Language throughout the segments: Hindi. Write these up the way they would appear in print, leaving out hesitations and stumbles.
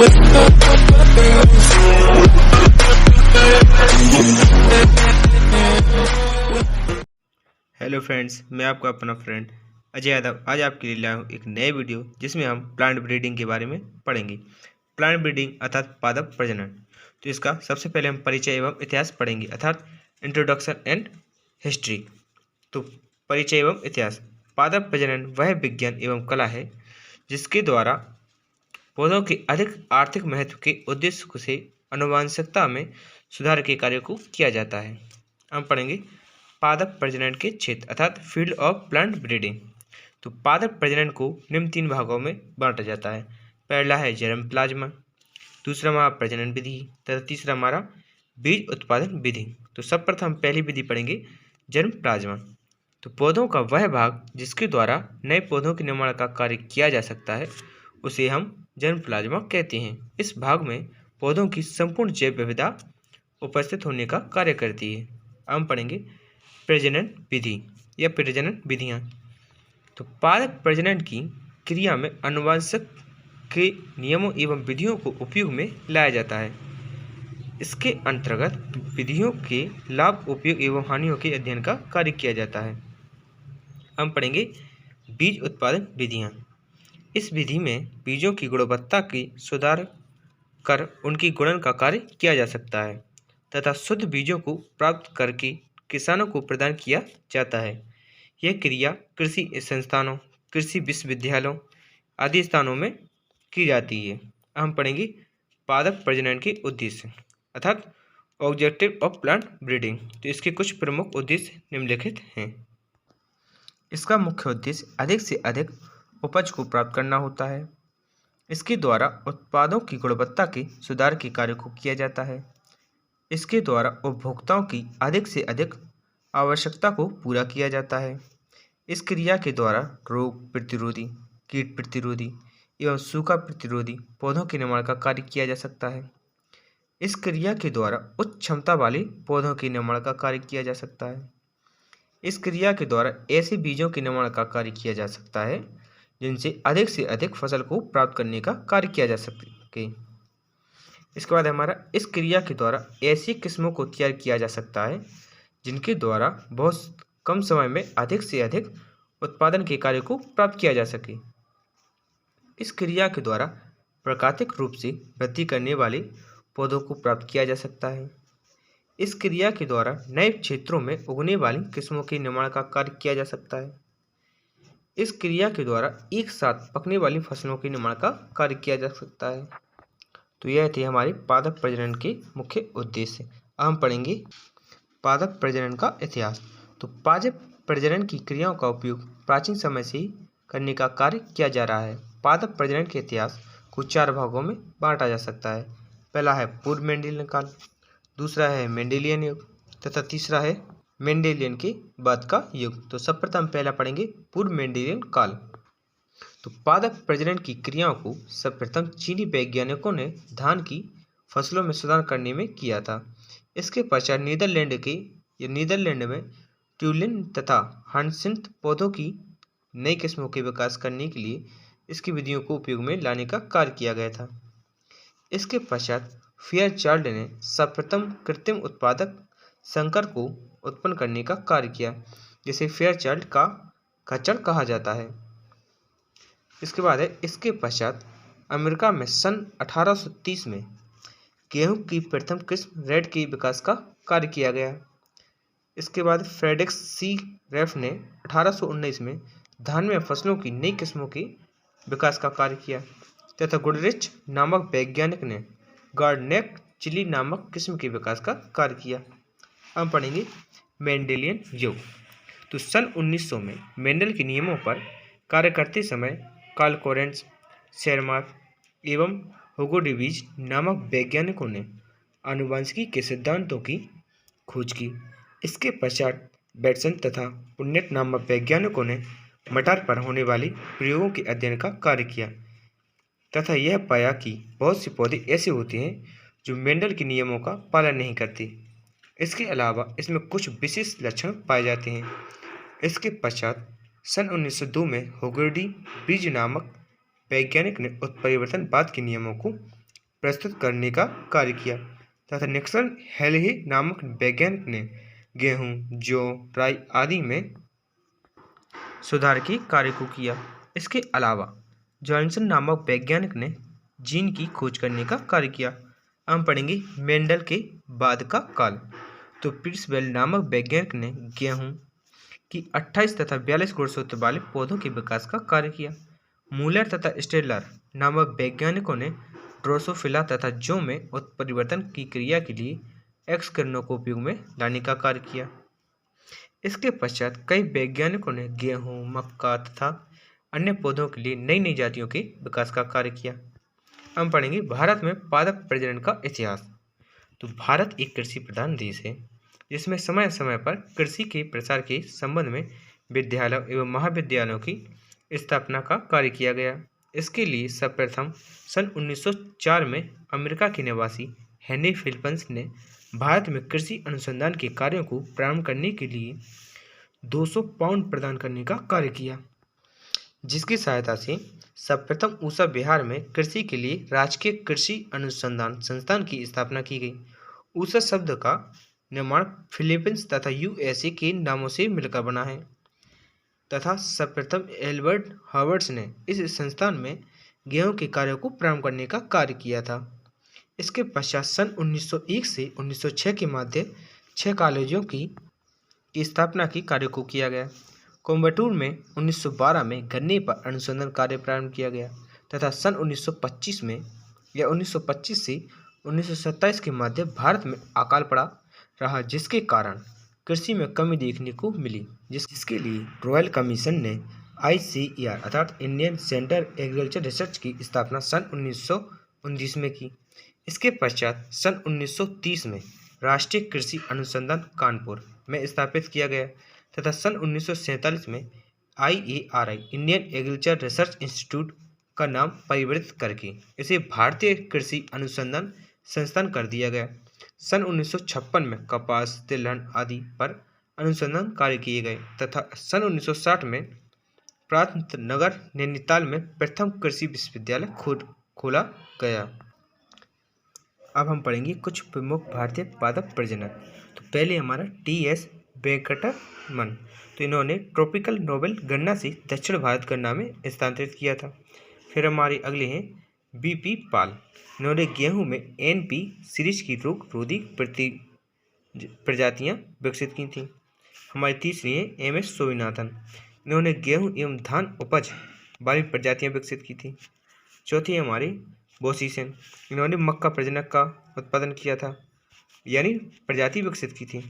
हेलो फ्रेंड्स, मैं आपका अपना फ्रेंड अजय यादव आज आपके लिए लाया हूँ एक नए वीडियो जिसमें हम प्लांट ब्रीडिंग के बारे में पढ़ेंगे। प्लांट ब्रीडिंग अर्थात पादप प्रजनन। तो इसका सबसे पहले हम परिचय एवं इतिहास पढ़ेंगे अर्थात इंट्रोडक्शन एंड हिस्ट्री। तो परिचय एवं इतिहास। पादप प्रजनन वह विज्ञान एवं कला है जिसके द्वारा पौधों के अधिक आर्थिक महत्व के उद्देश्य से आनुवंशिकता में सुधार के कार्य को किया जाता है। हम पढ़ेंगे पादप प्रजनन के क्षेत्र अर्थात फील्ड ऑफ प्लांट ब्रीडिंग। तो पादप प्रजनन को निम्न 3 भागों में बांटा जाता है। पहला है जर्म प्लाज्मा, दूसरा हमारा प्रजनन विधि तथा तीसरा हमारा बीज उत्पादन विधि। तो सर्वप्रथम हम पहली विधि पढ़ेंगे जर्म प्लाज्मा। तो पौधों का वह भाग जिसके द्वारा नए पौधों के निर्माण का कार्य किया जा सकता है उसे हम जर्म प्लाज्मा कहते हैं। इस भाग में पौधों की संपूर्ण जैव विविधता उपस्थित होने का कार्य करती है। हम पढ़ेंगे प्रजनन विधि या प्रजनन विधियाँ। तो पादप प्रजनन की क्रिया में आनुवंशिक के नियमों एवं विधियों को उपयोग में लाया जाता है। इसके अंतर्गत विधियों के लाभ, उपयोग एवं हानियों के अध्ययन का कार्य किया जाता है। हम पढ़ेंगे बीज उत्पादन विधियाँ। इस विधि में बीजों की गुणवत्ता की सुधार कर उनकी गुणन का कार्य किया जा सकता है तथा शुद्ध बीजों को प्राप्त करके किसानों को प्रदान किया जाता है। यह क्रिया कृषि संस्थानों, कृषि विश्वविद्यालयों आदि स्थानों में की जाती है। हम पढ़ेंगे पादप प्रजनन के उद्देश्य अर्थात ऑब्जेक्टिव ऑफ प्लांट ब्रीडिंग। तो इसके कुछ प्रमुख उद्देश्य निम्नलिखित हैं। इसका मुख्य उद्देश्य अधिक से अधिक उपज को प्राप्त करना होता है। इसके द्वारा उत्पादों की गुणवत्ता के सुधार के कार्य को किया जाता है। इसके द्वारा उपभोक्ताओं की अधिक से अधिक आवश्यकता को पूरा किया जाता है। इस क्रिया के द्वारा रोग प्रतिरोधी, कीट प्रतिरोधी एवं सूखा प्रतिरोधी पौधों के निर्माण का कार्य किया जा सकता है। इस क्रिया के द्वारा उच्च क्षमता वाले पौधों के निर्माण का कार्य किया जा सकता है। इस क्रिया के द्वारा ऐसे बीजों के निर्माण का कार्य किया जा सकता है जिनसे अधिक से अधिक फसल को प्राप्त करने का कार्य किया जा सके। इसके बाद हमारा इस क्रिया के द्वारा ऐसी किस्मों को तैयार किया जा सकता है जिनके द्वारा बहुत कम समय में अधिक से अधिक उत्पादन के कार्य को प्राप्त किया जा सके। इस क्रिया के द्वारा प्राकृतिक रूप से वृद्धि करने वाले पौधों को प्राप्त किया जा सकता है। इस क्रिया के द्वारा नए क्षेत्रों में उगने वाली किस्मों के निर्माण का कार्य किया जा सकता है। इस क्रिया के द्वारा एक साथ पकने वाली फसलों के निर्माण का कार्य किया जा सकता है। तो यह थे हमारे पादप प्रजनन के मुख्य उद्देश्य। अब हम पढ़ेंगे पादप प्रजनन का इतिहास। तो पादप प्रजनन की क्रियाओं का उपयोग प्राचीन समय से ही करने का कार्य किया जा रहा है। पादप प्रजनन के इतिहास को 4 भागों में बांटा जा सकता है। पहला है पूर्व मेंडेलियन काल, दूसरा है मेंडेलियन युग तथा तीसरा है मेंडेलियन के बाद का युग। तो सर्वप्रथम पहला पढ़ेंगे पूर्व मेंडेलियन काल। तो पादप प्रजनन की क्रियाओं को सर्वप्रथम चीनी वैज्ञानिकों ने धान की फसलों में सुधार करने में किया था। इसके पश्चात नीदरलैंड में ट्यूलिन तथा हाइसिंथ पौधों की नई किस्मों के विकास करने के लिए इसकी विधियों को उपयोग में लाने का कार्य किया गया था। इसके पश्चात फेयरचाइल्ड ने सर्वप्रथम कृत्रिम उत्पादक संकर को उत्पन्न करने का कार्य किया जिसे फेयरचाइल्ड का खच्चर कहा जाता है। इसके बाद है इसके पश्चात अमेरिका में सन 1830 में गेहूं की प्रथम किस्म रेड के विकास का कार्य किया गया। इसके बाद फ्रेडरिक सी रेफ ने 1819 में धान में फसलों की नई किस्मों के विकास का कार्य किया तथा गुडरिच नामक वैज्ञानिक ने गार्डनेक चिली नामक किस्म के विकास का कार्य किया। हम पढ़ेंगे मेंडेलियन युग। तो सन 1900 में मेंडल के नियमों पर कार्य करते समय कार्ल कोरेंट्ज, शेरमार्क एवं हुगो डिवीज नामक वैज्ञानिकों ने आनुवंशिकी के सिद्धांतों की खोज की। इसके पश्चात बैटसन तथा पुन्नेट नामक वैज्ञानिकों ने मटर पर होने वाले प्रयोगों के अध्ययन का कार्य किया तथा यह पाया कि बहुत से पौधे ऐसे होते हैं जो मेंडल के नियमों का पालन नहीं करते। इसके अलावा इसमें कुछ विशेष लक्षण पाए जाते हैं। इसके पश्चात सन 1902 में हुगर्डी ब्रिज नामक वैज्ञानिक ने उत्परिवर्तनवाद के नियमों को प्रस्तुत करने का कार्य किया तथा नेक्सन हेलही नामक वैज्ञानिक ने गेहूं, जौ, राई आदि में सुधार के कार्य को किया। इसके अलावा जॉनसन नामक वैज्ञानिक ने जीन की खोज करने का कार्य किया। हम पढ़ेंगे मेंडल के बाद का काल। तो पिट्सबेल नामक वैज्ञानिक ने गेहूं की 28 तथा 42 गुणसूत्र वाले पौधों के विकास का कार्य किया। मूलर तथा स्टेलर नामक वैज्ञानिकों ने ड्रोसोफिला तथा जौ में उत्परिवर्तन की क्रिया के लिए एक्स किरणों को उपयोग में लाने का कार्य किया। इसके पश्चात कई वैज्ञानिकों ने गेहूं, मक्का तथा अन्य पौधों के लिए नई नई जातियों के विकास का कार्य किया। हम पढ़ेंगे भारत में पादप प्रजनन का इतिहास। तो भारत एक कृषि प्रधान देश है जिसमें समय समय पर कृषि के प्रसार के संबंध में विद्यालयों एवं महाविद्यालयों की स्थापना का कार्य किया गया। इसके लिए सर्वप्रथम सन 1904 में अमेरिका के निवासी हेनरी फिलिप्स ने भारत में कृषि अनुसंधान के कार्यों को प्रारंभ करने के लिए 200 पाउंड प्रदान करने का कार्य किया, जिसकी सहायता से सर्वप्रथम ऊषा बिहार में कृषि के लिए राजकीय कृषि अनुसंधान संस्थान की स्थापना की गई। ऊषा शब्द का निर्माण फिलीपींस तथा यूएसए के नामों से मिलकर बना है तथा सर्वप्रथम एल्बर्ट हॉवर्ड्स ने इस संस्थान में गेहूं के कार्यों को प्रारंभ करने का कार्य किया था। इसके पश्चात सन 1901 से 1906 के मध्य 6 कॉलेजों की स्थापना की कार्य को किया गया। कोयम्बटूर में 1912 में गन्ने पर अनुसंधान कार्य प्रारंभ किया गया तथा सन 1925 में या 1925 से 1927 के मध्य भारत में अकाल पड़ा रहा, जिसके कारण कृषि में कमी देखने को मिली, जिसके लिए रॉयल कमीशन ने ICAR अर्थात इंडियन सेंटर एग्रीकल्चर रिसर्च की स्थापना सन 1919 में की। इसके पश्चात सन 1930 में राष्ट्रीय कृषि अनुसंधान कानपुर में स्थापित किया गया तथा सन 1947 में IARI Indian agriculture research institute का नाम परिवर्तित करके इसे भारतीय कृषि अनुसंधान संस्थान कर दिया गया। सन 1956 में कपास, तिलहन आदि पर अनुसंधान कार्य किए गए तथा सन 1960 में प्रांत नगर नैनीताल में प्रथम कृषि विश्वविद्यालय खोला गया। अब हम पढ़ेंगे कुछ प्रमुख भारतीय पादप प्रजनक। तो पहले हमारा TS वेंकटरमन, तो इन्होंने ट्रॉपिकल नोबेल गन्ना से दक्षिण भारत गन्ना में स्थानांतरित किया था। फिर हमारे अगले हैं BP पाल, इन्होंने गेहूं में NP सीरीज की रोग रोधी प्रजातियां विकसित की थी। हमारी तीसरी है MS स्वामीनाथन, इन्होंने गेहूं एवं धान उपज वाली प्रजातियां विकसित की थी। चौथी हमारी बोसीसेन, इन्होंने मक्का प्रजनक का उत्पादन किया था यानी प्रजाति विकसित की थी।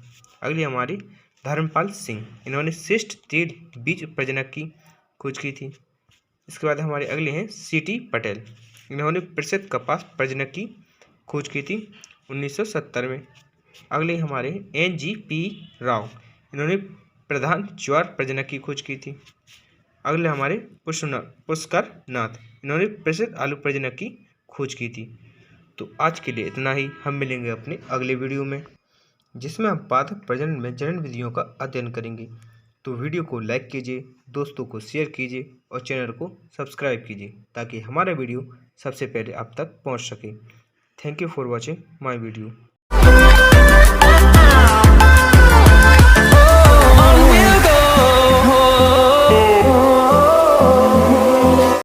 अगली हमारी धर्मपाल सिंह, इन्होंने श्रेष्ठ तेल बीज प्रजनक की खोज की थी। इसके बाद हमारे अगले हैं CT पटेल, इन्होंने प्रसिद्ध कपास प्रजनक की खोज की थी 1970 में। अगले हमारे NGP राव, इन्होंने प्रधान ज्वार प्रजनक की खोज की थी। अगले हमारे पुष्कर नाथ, इन्होंने प्रसिद्ध आलू प्रजनक की खोज की थी। तो आज के लिए इतना ही, हम मिलेंगे अपने अगले वीडियो में जिसमें हम पादप प्रजनन में जनन विधियों का अध्ययन करेंगे। तो वीडियो को लाइक कीजिए, दोस्तों को शेयर कीजिए और चैनल को सब्सक्राइब कीजिए ताकि हमारा वीडियो सबसे पहले आप तक पहुंच सके। Thank you for watching my video.